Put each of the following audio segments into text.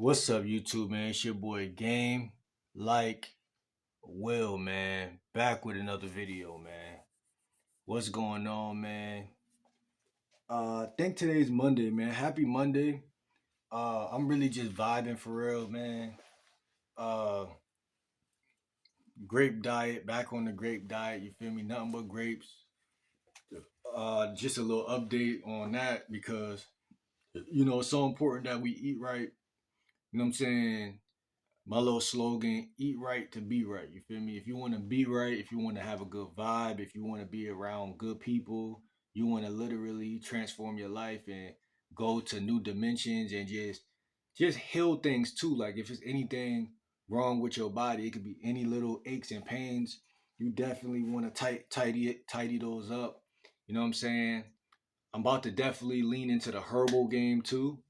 What's up, YouTube, man? It's your boy Game Like Will, man. Back with another video, man. What's going on, man? I think today's Monday, man. Happy Monday. I'm really just vibing for real, man. Uh, Grape diet, back on the grape diet. You feel me? Nothing but grapes. Just a little update on that because it's so important that we eat right. You know what I'm saying? My little slogan: eat right to be right. You feel me? If you want to be right, if you want to have a good vibe, if you want to be around good people, you want to literally transform your life and go to new dimensions and just heal things too. Like if it's anything wrong with your body, it could be any little aches and pains. You definitely want to tidy those up. You know what I'm saying? I'm about to definitely lean into the herbal game too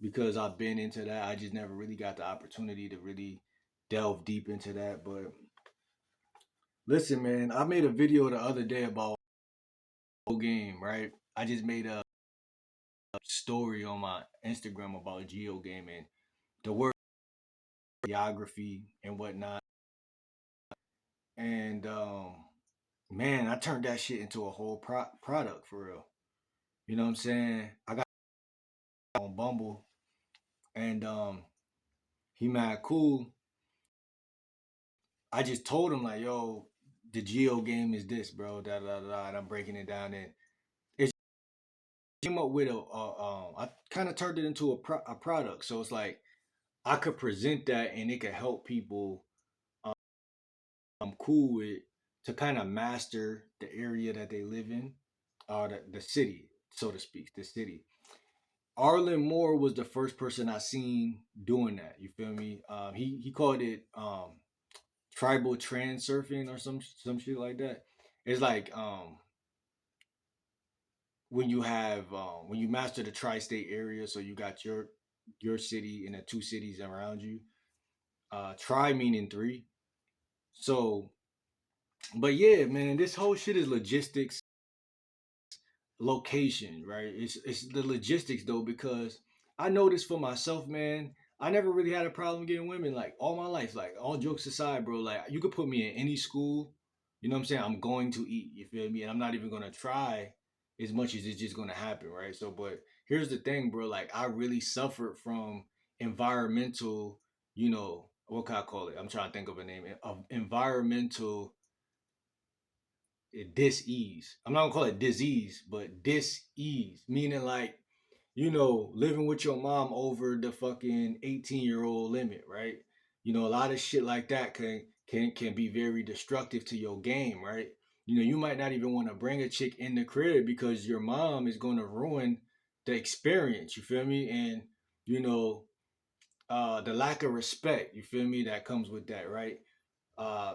because I've been into that. I just never really got the opportunity to really delve deep into that. But listen, man, I made a video the other day about game, right? I just made a story on my Instagram about geo game and the word geography and whatnot. And man, I turned that shit into a whole product for real. You know what I'm saying? I got on Bumble and he mad cool. I just told him like, yo, the geo game is this, bro. Da da da. And I'm breaking it down, and it came up with I kind of turned it into a product. So it's like I could present that, and it could help people. I'm cool with to kind of master the area that they live in, or the city, so to speak, the city. Arlen Moore was the first person I seen doing that. You feel me? He called it tribal transurfing or some shit like that. It's like when you have when you master the tri-state area, so you got your city and the two cities around you. Tri meaning three. So, but yeah, man, this whole shit is logistics, location, right? It's the logistics though because I noticed for myself, man. I never really had a problem getting women like all my life. Like all jokes aside, bro. Like you could put me in any school. You know what I'm saying? I'm going to eat. You feel me? And I'm not even gonna try as much as it's just gonna happen, right? So, but here's the thing, bro. Like I really suffered from environmental. What can I call it? I'm trying to think of a name of environmental dis-ease. I'm not gonna call it disease, but dis-ease, meaning like, living with your mom over the fucking 18-year-old limit, right? A lot of shit like that can be very destructive to your game, right? You might not even want to bring a chick in the crib because your mom is gonna ruin the experience, you feel me? And you know, the lack of respect, you feel me, that comes with that, right?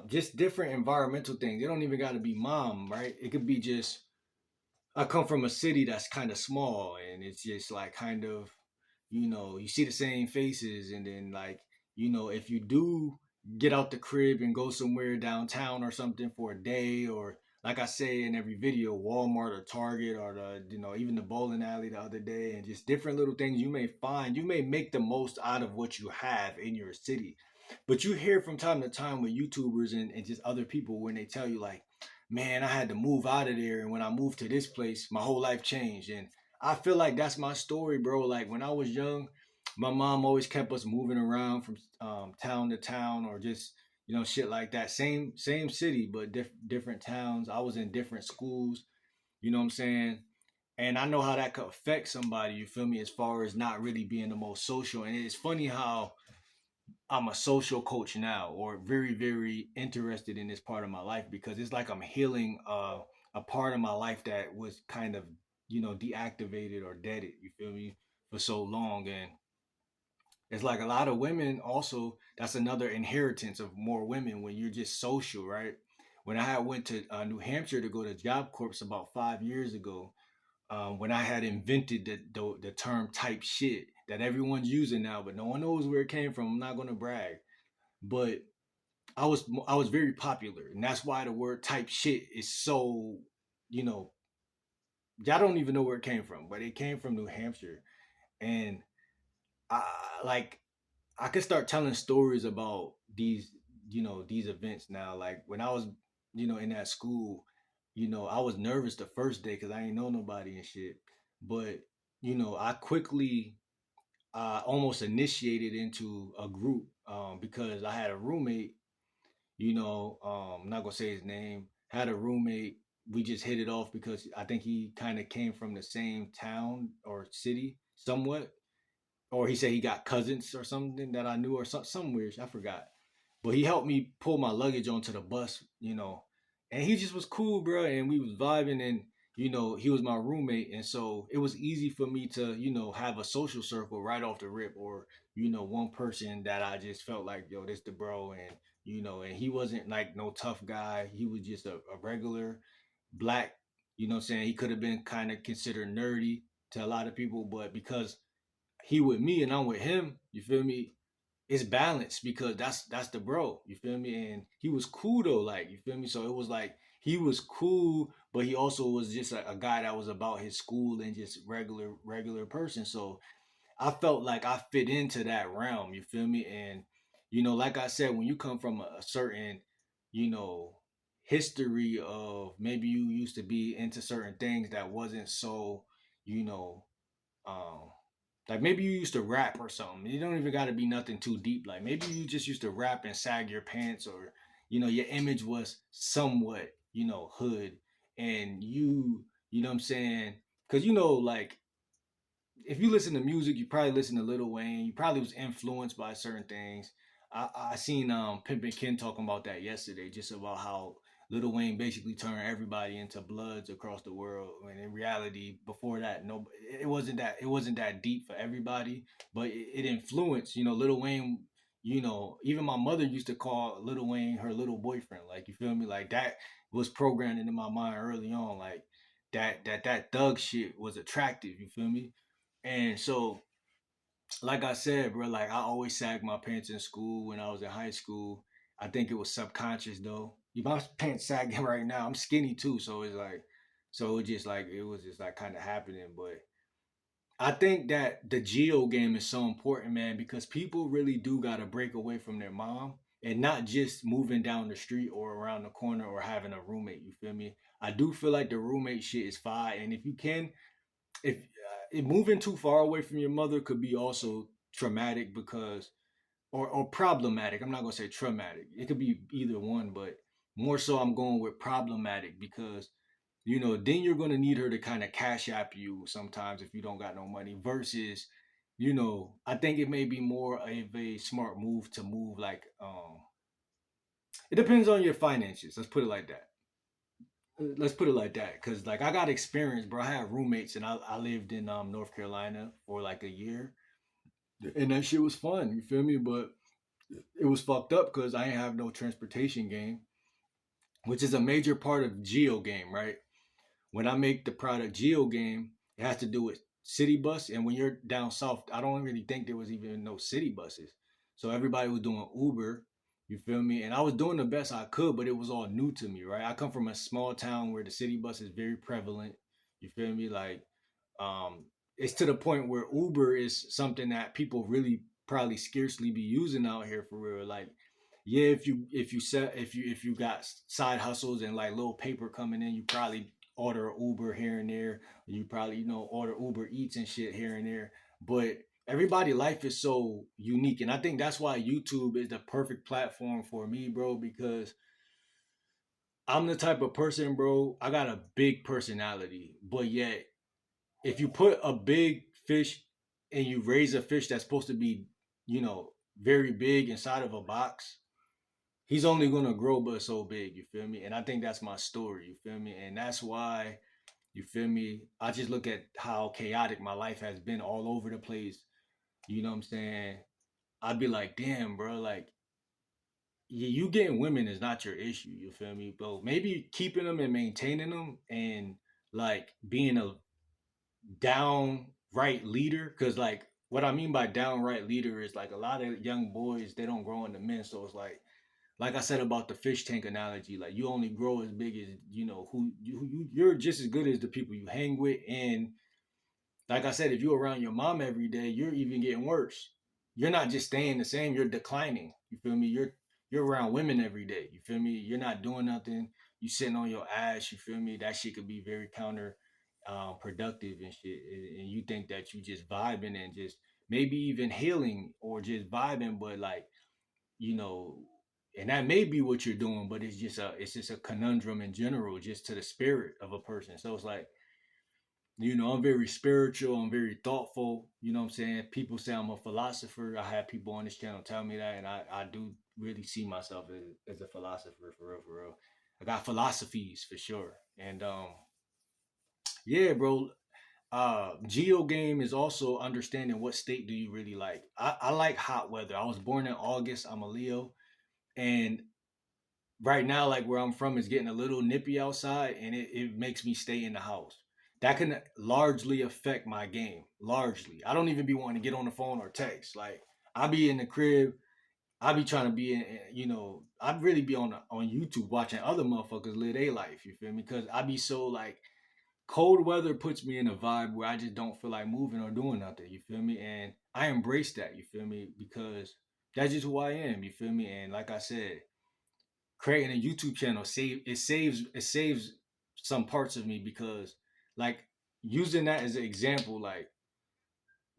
Just different environmental things. They don't even got to be mom, right? It could be just I come from a city that's kind of small, and it's just like kind of, you see the same faces, and then like, if you do get out the crib and go somewhere downtown or something for a day, or like I say in every video, Walmart or Target or even the bowling alley the other day, and just different little things you may find, you may make the most out of what you have in your city. But you hear from time to time with YouTubers and just other people when they tell you like, man, I had to move out of there. And when I moved to this place, my whole life changed. And I feel like that's my story, bro. Like when I was young, my mom always kept us moving around from town to town or just, shit like that. Same city, but different towns. I was in different schools, you know what I'm saying? And I know how that could affect somebody, you feel me, as far as not really being the most social. And it's funny how I'm a social coach now, or very, very interested in this part of my life because it's like I'm healing a part of my life that was kind of, deactivated or deaded. You feel me? For so long, and it's like a lot of women also. That's another inheritance of more women when you're just social, right? When I had went to New Hampshire to go to Job Corps about 5 years ago, when I had invented the term type shit that everyone's using now, but no one knows where it came from. I'm not gonna brag, but I was very popular, and that's why the word type shit is so, you know, y'all don't even know where it came from, but it came from New Hampshire, and I like. I could start telling stories about these, these events now. Like when I was, in that school, I was nervous the first day because I ain't know nobody and shit. But I quickly almost initiated into a group because I had a roommate. I'm not gonna say his name. Had a roommate. We just hit it off because I think he kind of came from the same town or city somewhat, or he said he got cousins or something that I knew or some weird. I forgot, but he helped me pull my luggage onto the bus, and he just was cool, bro. And we was vibing, and he was my roommate, and so it was easy for me to have a social circle right off the rip, or one person that I just felt like, yo, this the bro, and and he wasn't like no tough guy. He was just a regular black. What I'm saying, he could have been kind of considered nerdy to a lot of people, but because he with me and I'm with him, you feel me? It's balanced because that's the bro, you feel me? And he was cool though, like you feel me? So it was like he was cool, but he also was just a guy that was about his school and just regular person. So I felt like I fit into that realm, you feel me? And like I said, when you come from a certain, you know, history of maybe you used to be into certain things that wasn't so, you know, um, like maybe you used to rap or something. You don't even got to be nothing too deep. Like maybe you just used to rap and sag your pants, or your image was somewhat, hood, and you know what I'm saying? Because like if you listen to music, you probably listen to Lil Wayne. You probably was influenced by certain things. I seen Pimpin' Ken talking about that yesterday, just about how Lil Wayne basically turned everybody into Bloods across the world. When in reality, before that, no, it wasn't that deep for everybody, but it influenced. Lil Wayne. Even my mother used to call Lil Wayne her little boyfriend. Like you feel me? Like that was programmed into my mind early on. Like that thug shit was attractive. You feel me? And so, like I said, bro, like I always sagged my pants in school when I was in high school. I think it was subconscious though. My pants sagging right now. I'm skinny too, so it's like, so it was just like kind of happening. But I think that the geo game is so important, man, because people really do gotta break away from their mom and not just moving down the street or around the corner or having a roommate. You feel me? I do feel like the roommate shit is fine, and if you can, if moving too far away from your mother could be also traumatic because or problematic. I'm not gonna say traumatic. It could be either one, but more so I'm going with problematic because then you're gonna need her to kind of cash app you sometimes if you don't got no money versus I think it may be more of a smart move to move like it depends on your finances. Let's put it like that because like I got experience, bro. I had roommates and I lived in North Carolina for like a year, and that shit was fun. You feel me? But it was fucked up because I ain't have no transportation game, which is a major part of geo game, right? When I make the product geo game, it has to do with city bus, and when you're down south, I don't really think there was even no city buses, so everybody was doing Uber. You feel me? And I was doing the best I could, but it was all new to me, right? I come from a small town where the city bus is very prevalent. You feel me? Like, um, it's to the point where Uber is something that people really probably scarcely be using out here for real. Like, yeah, if you got side hustles and like little paper coming in, you probably order Uber here and there. You probably order Uber Eats and shit here and there. But everybody' life is so unique, and I think that's why YouTube is the perfect platform for me, bro. Because I'm the type of person, bro. I got a big personality, but yet if you put a big fish and you raise a fish that's supposed to be, very big inside of a box, he's only gonna grow but so big, you feel me? And I think that's my story, you feel me? And that's why, you feel me? I just look at how chaotic my life has been all over the place. You know what I'm saying? I'd be like, damn, bro, like you getting women is not your issue, you feel me? But maybe keeping them and maintaining them and like being a downright leader, because like what I mean by downright leader is like a lot of young boys they don't grow into men, so it's like I said about the fish tank analogy, like you only grow as big as you're just as good as the people you hang with, and like I said, if you're around your mom every day, you're even getting worse. you're not just staying the same, you're declining. You feel me? You're around women every day. You feel me? You're not doing nothing. You sitting on your ass. You feel me? That shit could be very counter productive and shit. And you think that you just vibing and just maybe even healing or just vibing, but like, you know, and that may be what you're doing, but it's just a conundrum in general, just to the spirit of a person. So it's like, I'm very spiritual, I'm very thoughtful, you know what I'm saying? People say I'm a philosopher. I have people on this channel tell me that, and I do really see myself as a philosopher, for real, for real. I got philosophies for sure. And yeah, bro. Geo game is also understanding what state do you really like. I like hot weather. I was born in August. I'm a Leo. And right now, like where I'm from, is getting a little nippy outside, and it makes me stay in the house. That can largely affect my game. Largely, I don't even be wanting to get on the phone or text. Like I be in the crib, I be trying to be in. I'd really be on YouTube watching other motherfuckers live their life. You feel me? Because I be so like cold weather puts me in a vibe where I just don't feel like moving or doing nothing. You feel me? And I embrace that. You feel me? Because that's just who I am. You feel me? And like I said, creating a YouTube channel saves some parts of me, because like using that as an example, like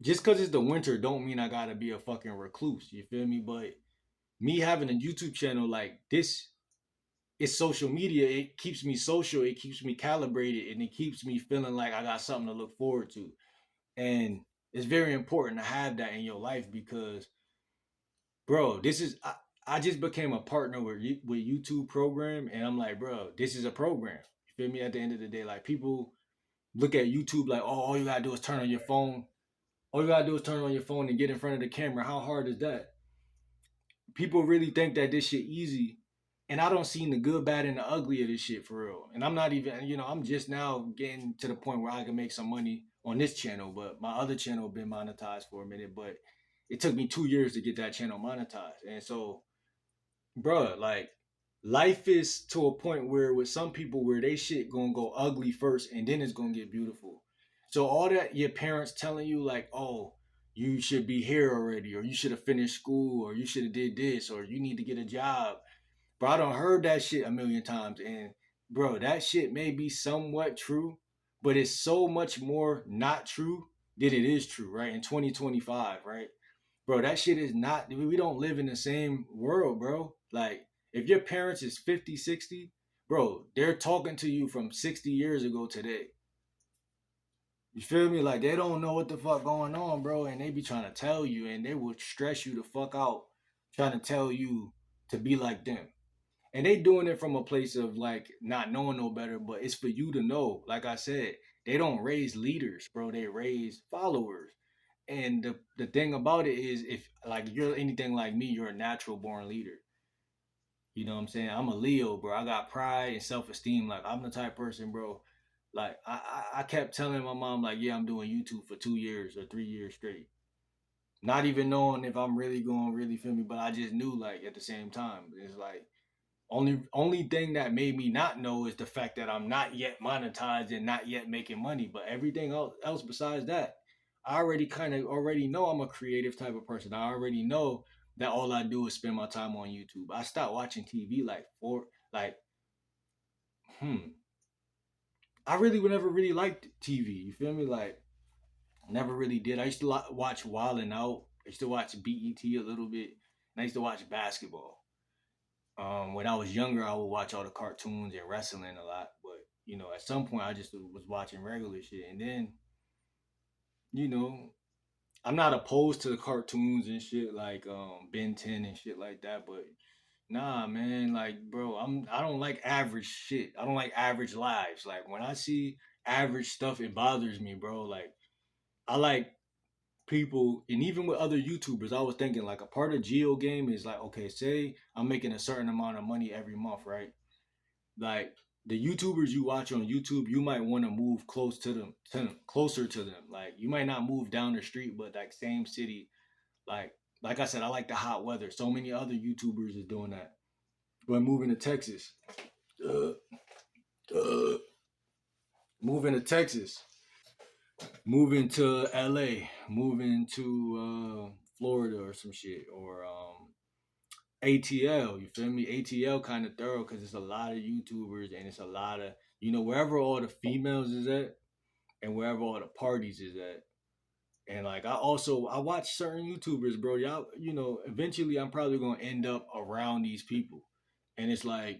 just because it's the winter don't mean I gotta be a fucking recluse. You feel me? But me having a YouTube channel like this, it's social media. It keeps me social. It keeps me calibrated, and it keeps me feeling like I got something to look forward to. And it's very important to have that in your life, because bro, I just became a partner with YouTube program, and I'm like, bro, this is a program. You feel me? At the end of the day, like people look at YouTube like, oh, all you gotta do is turn on your phone. All you gotta do is turn on your phone and get in front of the camera. How hard is that? People really think that this shit easy, and I don't see the good, bad, and the ugly of this shit for real. And I'm not even, I'm just now getting to the point where I can make some money on this channel, but my other channel been monetized for a minute, but it took me 2 years to get that channel monetized. And so bruh, like life is to a point where with some people where they shit gonna go ugly first and then it's gonna get beautiful. So all that your parents telling you like, oh, you should be here already, or you should have finished school, or you should have did this, or you need to get a job. Bro, I done heard that shit a million times, and bro, that shit may be somewhat true, but it's so much more not true than it is true, right? In 2025, right? Bro, that shit is not, we don't live in the same world, bro. Like, if your parents is 50, 60, bro, they're talking to you from 60 years ago today. You feel me? Like, they don't know what the fuck going on, bro, and they be trying to tell you, and they will stress you the fuck out trying to tell you to be like them. And they doing it from a place of like not knowing no better, but it's for you to know. Like I said, they don't raise leaders, bro. They raise followers. And the thing about it is, if like you're anything like me, you're a natural born leader. You know what I'm saying? I'm a Leo, bro. I got pride and self esteem. Like I'm the type person, bro. Like I kept telling my mom, like, yeah, I'm doing YouTube for 2 years or 3 years straight. Not even knowing if I'm really going to really feel me, but I just knew like at the same time. It's like only thing that made me not know is the fact that I'm not yet monetized and not yet making money. But everything else besides that, I already kind of already know I'm a creative type of person. I already know that all I do is spend my time on YouTube. I stopped watching TV like hmm. I really never really liked TV. You feel me? Like never really did. I used to watch Wild and Out. I used to watch BET a little bit. And I used to watch basketball. When I was younger, I would watch all the cartoons and wrestling a lot. But at some point, I just was watching regular shit. And then, you know, I'm not opposed to the cartoons and shit like Ben 10 and shit like that. But nah, man, like, bro, I don't like average shit. I don't like average lives. Like when I see average stuff, it bothers me, bro. Like I like people, and even with other YouTubers, I was thinking like a part of Geo game is like, okay, say I'm making a certain amount of money every month, right? Like the YouTubers you watch on YouTube, you might want to move closer to them. Like you might not move down the street, but like same city. Like like I said, I like the hot weather. So many other YouTubers is doing that. But moving to Texas, uh, uh, moving to Texas, moving to LA, moving to Florida or some shit, or ATL. You feel me? ATL kind of thorough because it's a lot of YouTubers and it's a lot of wherever all the females is at and wherever all the parties is at. And like I watch certain YouTubers, bro. Y'all, eventually I'm probably gonna end up around these people. And it's like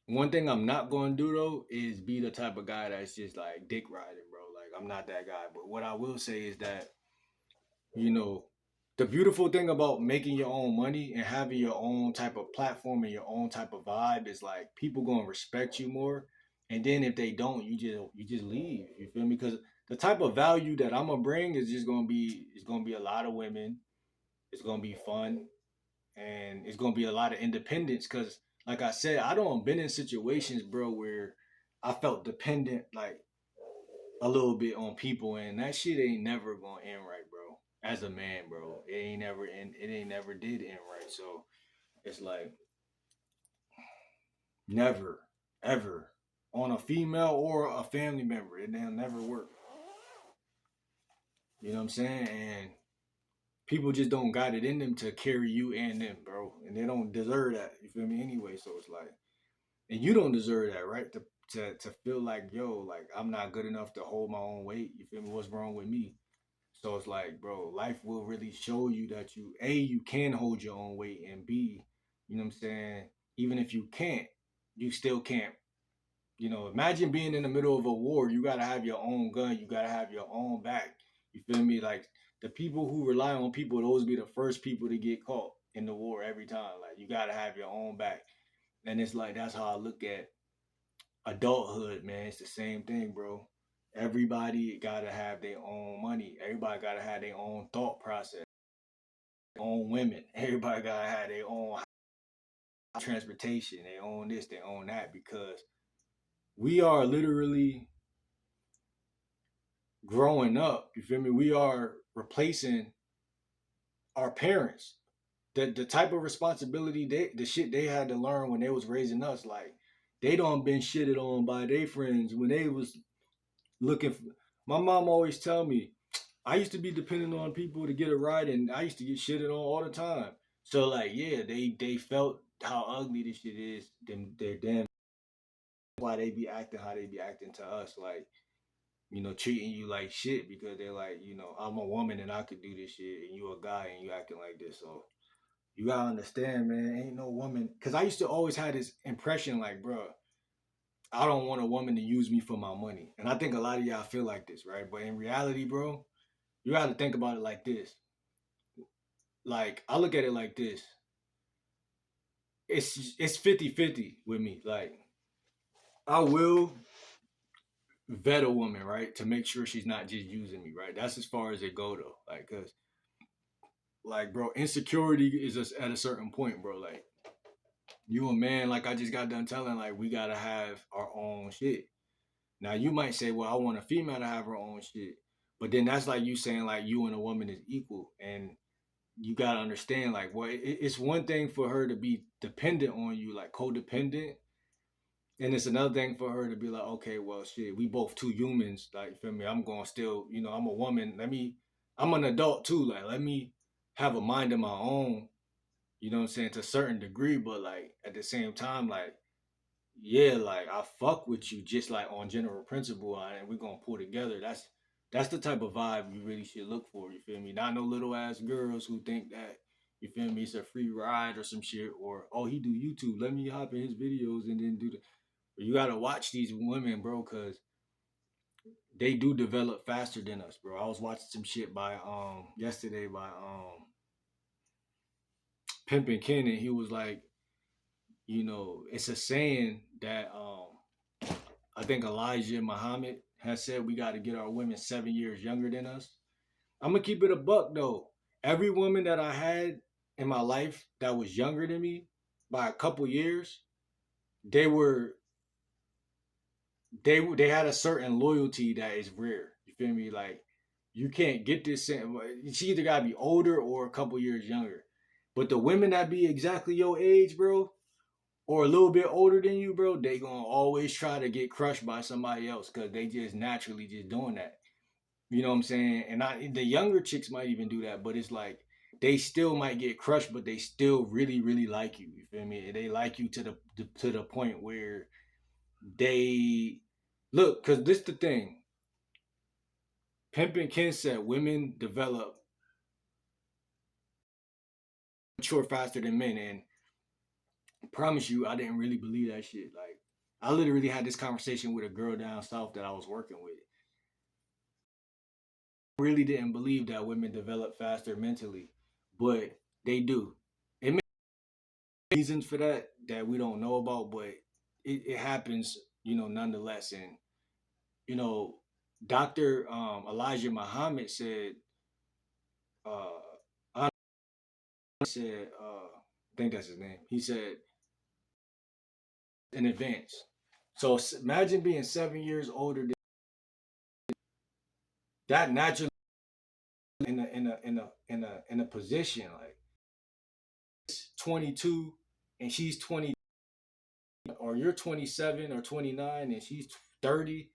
one thing I'm not gonna do though is be the type of guy that's just like dick riding, bro. Like I'm not that guy. But what I will say is that, you know, the beautiful thing about making your own money and having your own type of platform and your own type of vibe is like people gonna respect you more. And then if they don't, you just leave. You feel me? Because the type of value that I'm gonna bring is just gonna be it's gonna be a lot of women. It's gonna be fun, and it's gonna be a lot of independence. Because like I said, I don't been in situations, bro, where I felt dependent like a little bit on people, and that shit ain't never gonna end right, bro. As a man, bro, it ain't never did end right. So it's like never, ever on a female or a family member, it'll never work. You know what I'm saying? And people just don't got it in them to carry you and them, bro, and they don't deserve that. You feel me? Anyway, so it's like, and you don't deserve that, right? To feel like, yo, like I'm not good enough to hold my own weight. You feel me? What's wrong with me? So it's like, bro, life will really show you that you can hold your own weight, and B, you know what I'm saying? Even if you can't, you still can't. Imagine being in the middle of a war. You gotta have your own gun. You gotta have your own back. You feel me? Like the people who rely on people, those be the first people to get caught in the war every time. Like you gotta have your own back. And it's like that's how I look at adulthood, man. It's the same thing, bro. Everybody gotta have their own money. Everybody gotta have their own thought process. Their own women. Everybody gotta have their own transportation. They own this. They own that because we are literally growing up. You feel me? We are replacing our parents. The type of responsibility the shit they had to learn when they was raising us, like they don't been shitted on by their friends when they was looking for. My mom always tell me, I used to be dependent on people to get a ride, and I used to get shitted on all the time. So like, yeah, they felt how ugly this shit is. Them they're damn why they be acting how they be acting to us, like treating you like shit because they're like, I'm a woman and I could do this shit, and you a guy and you acting like this. So you gotta understand, man. Ain't no woman. Cause I used to always have this impression, like, bro, I don't want a woman to use me for my money, and I think a lot of y'all feel like this, right? But in reality, bro, you got to think about it like this. Like I look at it like this. It's 50-50 with me. Like I will vet a woman, right, to make sure she's not just using me, right? That's as far as it go though. Like cuz like bro, insecurity is just at a certain point, bro. Like you a man, like I just got done telling, like we got to have our own shit. Now you might say, well, I want a female to have her own shit. But then that's like you saying like you and a woman is equal, and you gotta understand, like, well, it's one thing for her to be dependent on you, like codependent, and it's another thing for her to be like, okay, well, shit, we both two humans, like, you feel me? I'm going still, I'm a woman. I'm an adult too, like, let me have a mind of my own. You know what I'm saying? To a certain degree, but like at the same time, like, yeah, like I fuck with you just like on general principle, and we're gonna pull together. That's the type of vibe you really should look for. You feel me? Not no little ass girls who think that, you feel me, it's a free ride or some shit, or oh, he do YouTube, let me hop in his videos and then do the. You gotta watch these women, bro, cause they do develop faster than us, bro. I was watching some shit by yesterday by Pimpin' Ken, and he was like, it's a saying that I think Elijah Muhammad has said we got to get our women 7 years younger than us. I'm gonna keep it a buck though. Every woman that I had in my life that was younger than me by a couple years, they were they had a certain loyalty that is rare. You feel me? Like you can't get this. She either gotta be older or a couple years younger. But the women that be exactly your age, bro, or a little bit older than you, bro, they gonna always try to get crushed by somebody else because they just naturally just doing that. You know what I'm saying? And the younger chicks might even do that, but it's like they still might get crushed, but they still really, really like you. You feel me? They like you to the point where they look. Because this the thing. Pimp and Ken said women develop mature faster than men, and I promise you, I didn't really believe that shit. Like, I literally had this conversation with a girl down south that I was working with. Really didn't believe that women develop faster mentally, but they do. It may be reasons for that that we don't know about, but it happens, nonetheless. And you know, Doctor Elijah Muhammad said, I said, I think that's his name. He said in advance. So imagine being 7 years older than that naturally in a position like 22 and she's 20, or you're 27 or 29 and she's 30,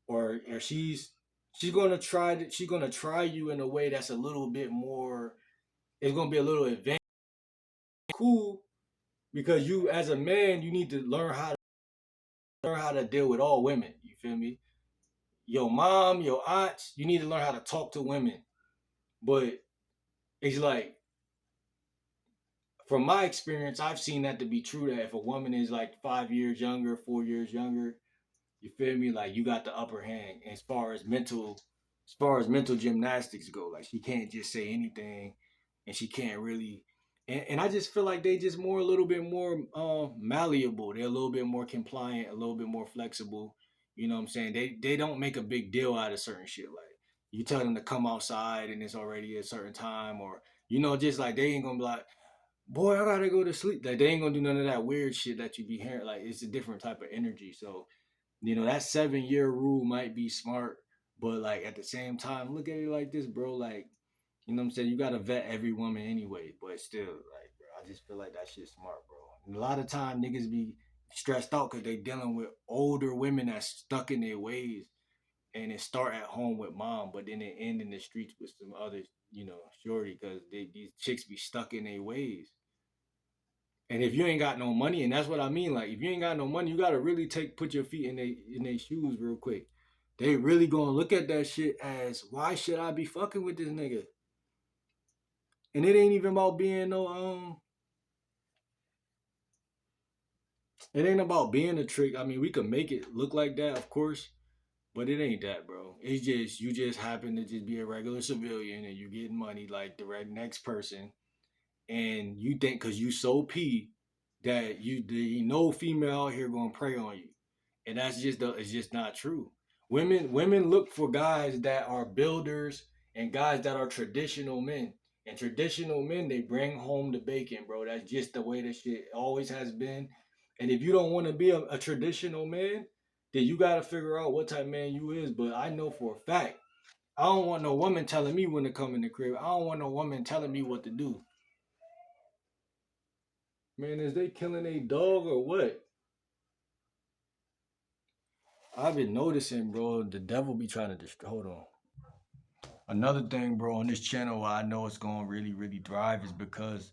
or she's gonna try you in a way that's a little bit more. It's gonna be a little advanced, cool, because you as a man you need to learn how to deal with all women. You feel me? Your mom, your aunts, you need to learn how to talk to women. But it's like, from my experience, I've seen that to be true. That if a woman is like 5 years younger, 4 years younger, you feel me? Like you got the upper hand as far as mental gymnastics go. Like she can't just say anything, and she can't really. And I just feel like they just more a little bit more malleable. They're a little bit more compliant, a little bit more flexible. You know what I'm saying? They don't make a big deal out of certain shit. Like you tell them to come outside and it's already a certain time, or just like they ain't gonna be like, boy, I gotta go to sleep. Like they ain't gonna do none of that weird shit that you be hearing. Like it's a different type of energy. So that 7 year rule might be smart, but like at the same time, look at it like this, bro. Like, what I'm saying? You gotta vet every woman anyway, but still, like, bro, I just feel like that shit's smart, bro. And a lot of time niggas be stressed out because they dealing with older women that's stuck in their ways, and it start at home with mom, but then it end in the streets with some other, shorty, because these chicks be stuck in their ways. And if you ain't got no money, and that's what I mean, like if you ain't got no money, you gotta really put your feet in their shoes real quick. They really gonna look at that shit as, why should I be fucking with this nigga? And it ain't even about being no it ain't about being a trick. I mean, we could make it look like that, of course, but it ain't that, bro. It's just you just happen to just be a regular civilian and you getting money like the next person, and you think because you so p that no female out here gonna prey on you, and it's just not true. Women look for guys that are builders and guys that are traditional men. And traditional men, they bring home the bacon, bro. That's just the way this shit always has been. And if you don't want to be a traditional man, then you gotta figure out what type of man you is. But I know for a fact, I don't want no woman telling me when to come in the crib. I don't want no woman telling me what to do. Man, is they killing a dog or what? I've been noticing, bro, the devil be trying to destroy. Hold on. Another thing, bro, on this channel, I know it's going to really, really thrive is because,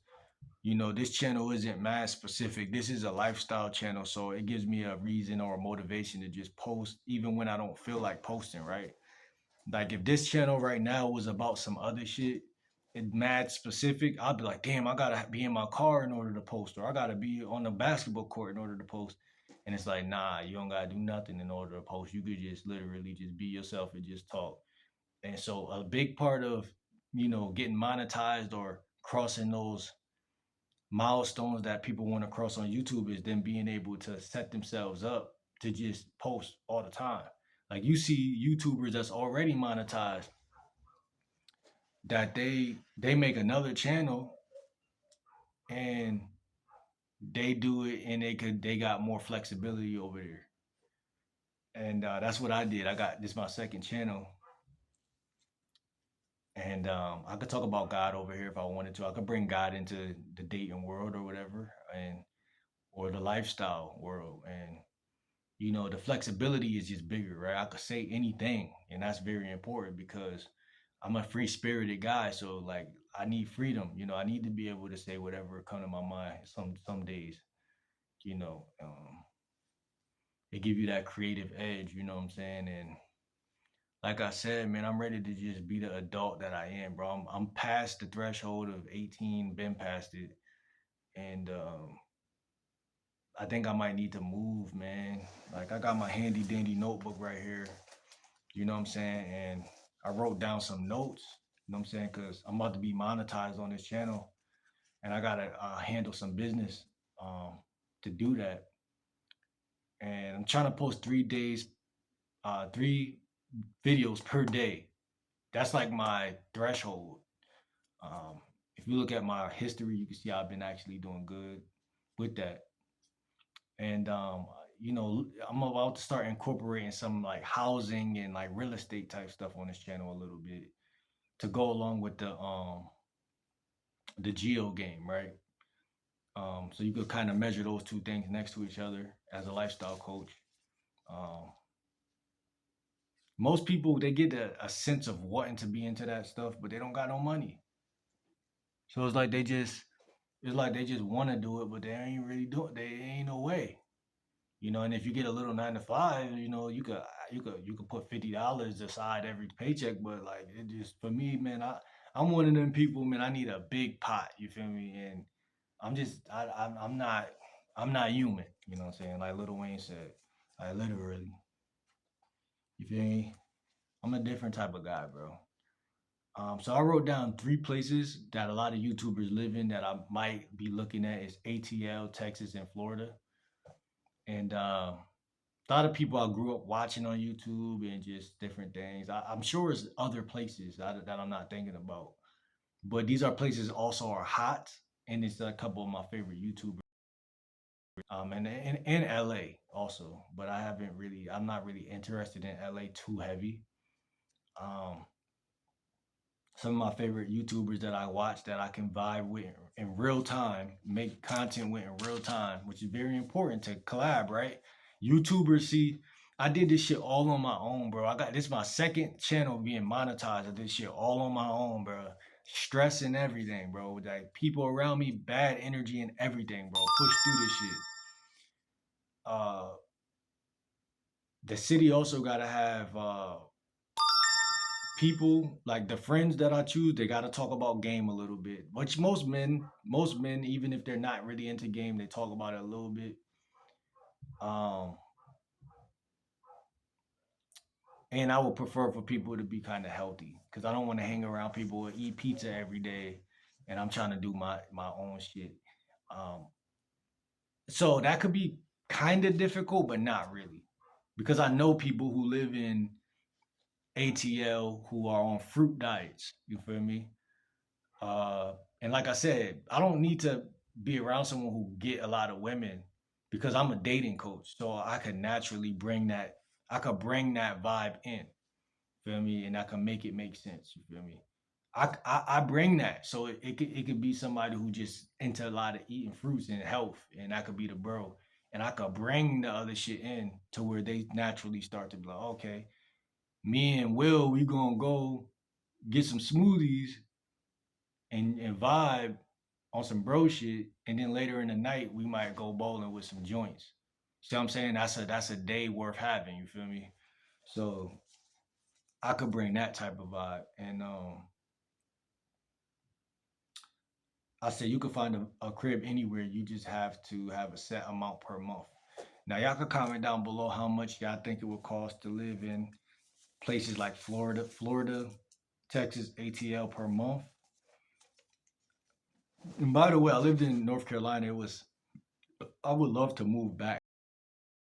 this channel isn't mass specific. This is a lifestyle channel. So it gives me a reason or a motivation to just post, even when I don't feel like posting, right? Like if this channel right now was about some other shit, it mad specific, I'd be like, damn, I gotta be in my car in order to post, or I gotta be on the basketball court in order to post. And it's like, nah, you don't gotta do nothing in order to post. You could just literally just be yourself and just talk. And so a big part of, getting monetized or crossing those milestones that people want to cross on YouTube is them being able to set themselves up to just post all the time. Like you see YouTubers that's already monetized that they make another channel and they do it, and they got more flexibility over there. And that's what I did. I got this my second channel, and I could talk about God over here if I wanted to. I could bring God into the dating world or whatever, and or the lifestyle world, and the flexibility is just bigger, right? I could say anything, and that's very important because I'm a free spirited guy. So like I need freedom. I need to be able to say whatever come to my mind. Some days, you know, it give you that creative edge. You know what I'm saying? And like I said, man, I'm ready to just be the adult that I am, bro. I'm past the threshold of 18, been past it, and I think I might need to move, man. Like I got my handy dandy notebook right here. You know what I'm saying? And I wrote down some notes. You know what I'm saying? Because I'm about to be monetized on this channel, and I gotta handle some business um, to do that. And I'm trying to post 3 days, 3 videos per day. That's like my threshold. Um, if you look at my history, you can see I've been actually doing good with that. And I'm about to start incorporating some like housing and like real estate type stuff on this channel a little bit to go along with the geo game, right? So you could kind of measure those two things next to each other as a lifestyle coach. Um, Most people they get a sense of wanting to be into that stuff, but they don't got no money. So it's like they just want to do it, but they ain't really doing. They ain't no way. And if you get a little 9 to 5, you could put $50 aside every paycheck, but like it just for me, man, I'm one of them people, man. I need a big pot. You feel me? And I'm not human. You know what I'm saying? Like Lil Wayne said, I literally. You feel me? I'm a different type of guy, bro. So I wrote down 3 places that a lot of YouTubers live in that I might be looking at is ATL, Texas, and Florida. And a lot of people I grew up watching on YouTube and just different things. I'm sure it's other places that I'm not thinking about, but these are places also are hot, and it's a couple of my favorite YouTubers. And in LA also, but I'm not really interested in LA too heavy. Um, some of my favorite YouTubers that I watch that I can vibe with in real time, make content with in real time, which is very important to collab, right? YouTubers, see, I did this shit all on my own, bro. This is my second channel being monetized. I did shit all on my own, bro. Stress and everything, bro. Like people around me, bad energy and everything, bro. Push through this shit. Uh, the city also gotta have people like the friends that I choose, they got to talk about game a little bit. Which most men, even if they're not really into game, they talk about it a little bit. Um, and I would prefer for people to be kind of healthy because I don't want to hang around people who eat pizza every day, and I'm trying to do my own shit. Um, so that could be kind of difficult, but not really, because I know people who live in ATL who are on fruit diets. You feel me? Uh, and like I said, I don't need to be around someone who get a lot of women because I'm a dating coach. So I could naturally bring that. I could bring that vibe in. Feel me? And I can make it make sense. You feel me? I bring that. So it could be somebody who just into a lot of eating fruits and health, and that could be the bro. And I could bring the other shit in to where they naturally start to be like, okay, me and Will, we gonna go get some smoothies and vibe on some bro shit, and then later in the night we might go bowling with some joints. See what I'm saying? That's a day worth having. You feel me? So I could bring that type of vibe, and I said you could find a crib anywhere. You just have to have a set amount per month. Now y'all could comment down below how much y'all think it would cost to live in places like Florida, Texas, ATL per month. And by the way, I lived in North Carolina. I would love to move back.